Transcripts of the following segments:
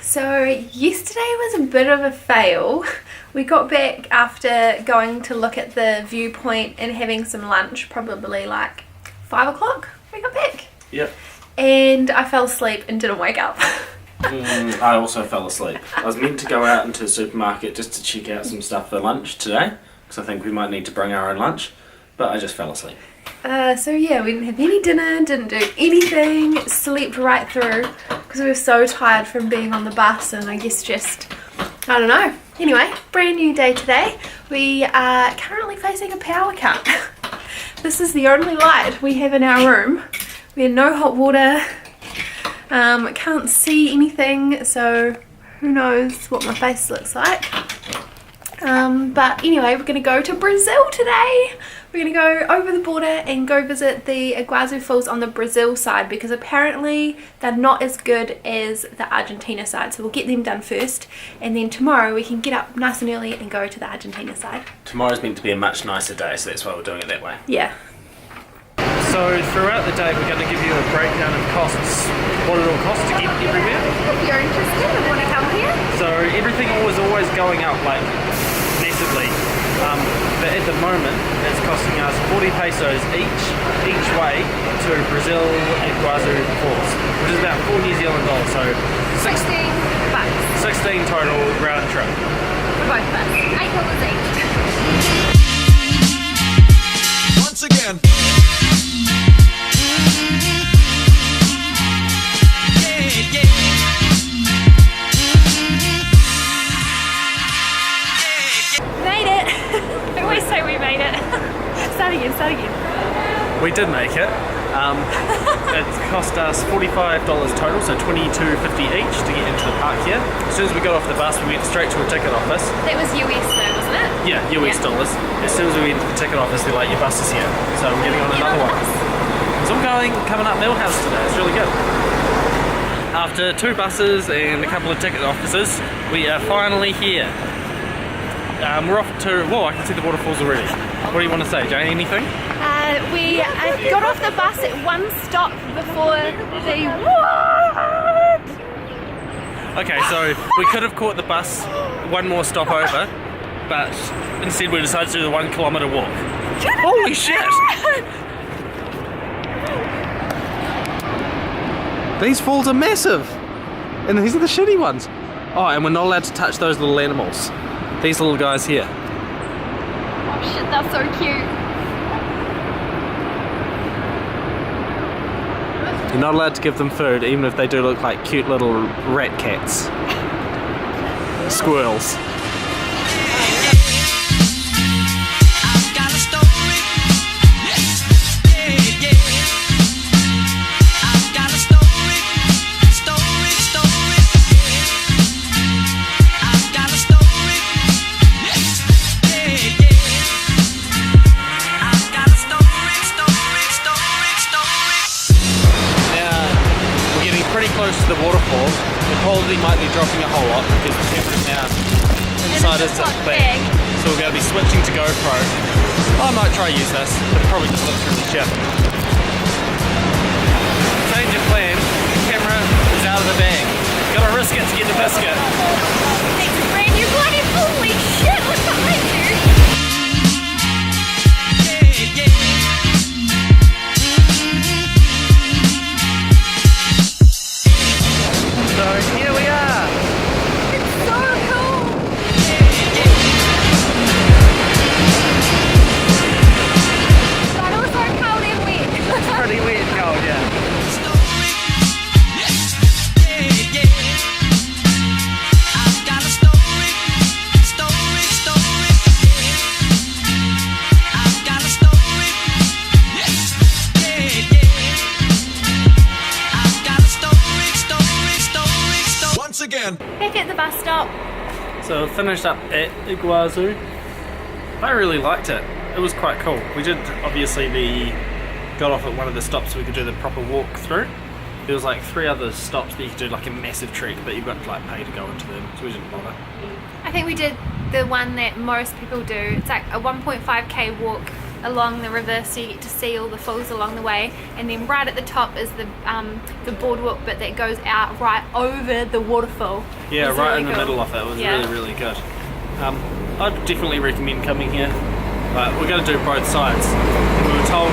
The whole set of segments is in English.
So yesterday was a bit of a fail. We got back after going to look at the viewpoint and having some lunch, probably like 5 o'clock we got back. Yep. And I fell asleep and didn't wake up. I also fell asleep. I was meant to go out into the supermarket just to check out some stuff for lunch today, because I think we might need to bring our own lunch, but I just fell asleep. So yeah, we didn't have any dinner, didn't do anything, slept right through because we were so tired from being on the bus, and I guess just, I don't know. Anyway, brand new day today. We are currently facing a power cut. This is the only light we have in our room. We have no hot water, can't see anything, so who knows what my face looks like. But anyway, we're going to go to Brazil today. We're going to go over the border and go visit the Iguazu Falls on the Brazil side, because apparently they're not as good as the Argentina side. So we'll get them done first, and then tomorrow we can get up nice and early and go to the Argentina side. Tomorrow's meant to be a much nicer day, so that's why we're doing it that way. Yeah. So throughout the day we're going to give you a breakdown of costs, what it all costs to get everywhere. If you're interested and want to come here. So everything was always going up like massively, but at the moment it's costing us 40 pesos each way to Brazil Iguazu Falls, which is about 4 New Zealand dollars, so 16 bucks 16 total round trip. for both of us. $8 each. Once again. Made it! I always say we made it. Start again. We did make it. It cost us $45 total, so $22.50 each to get into the park here. As soon as we got off the bus, we went straight to a ticket office. That was US though, wasn't it? Yeah, US dollars. As soon as we went to the ticket office, they're like, your bus is here. So I'm getting on another one. So I'm coming up Millhouse today. It's really good. After 2 buses and a couple of ticket offices, we are finally here. We're off to, whoa, I can see the waterfalls already. What do you want to say, Jane? Anything? We got off the bus at one stop before the Okay, so we could have caught the bus one more stop over, but instead we decided to do the 1 kilometre walk. Holy shit! These falls are massive! And these are the shitty ones. Oh, and we're not allowed to touch those little animals. These little guys here. Oh shit, that's so cute. You're not allowed to give them food, even if they do look like cute little rat cats. Squirrels. Close to the waterfall. We probably might be dropping a whole lot because the camera's now inside us bag. So we're going to be switching to GoPro. I might try use this, but it probably just looks really shit. Change of plan. The camera is out of the bag. Gotta risk it to get the biscuit. It's brand new bloody, holy shit, look behind you. So here we are. It's so cool. But also cold and wet. It's pretty wet and cold, yeah. Again. Back at the bus stop. So finished up at Iguazu. I really liked it. It was quite cool. We did obviously got off at one of the stops so we could do the proper walk through. There was like 3 other stops that you could do like a massive trek, but you've got to like pay to go into them, so we didn't bother. I think we did the one that most people do. It's like a 1.5k walk along the river, so you get to see all the falls along the way. And then right at the top is the boardwalk bit that goes out right over the waterfall. Yeah, It's right really in the cool. middle of it. It was Yeah. really good. I'd definitely recommend coming here, but we're going to do both sides. We were told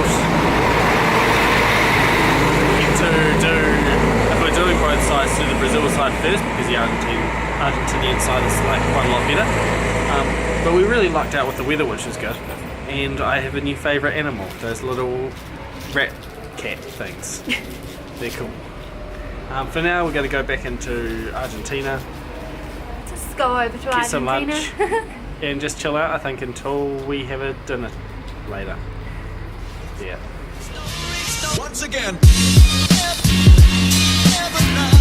if we're doing both sides, do the Brazil side first, because the Argentinian side is like quite a lot better. But we really lucked out with the weather, which is good. And I have a new favourite animal, those little rat cat things. They're cool. For now, we're going to go back into Argentina, Just go over to get some Argentina. lunch, and just chill out, I think, until we have a dinner later. Yeah. Once again. Every night.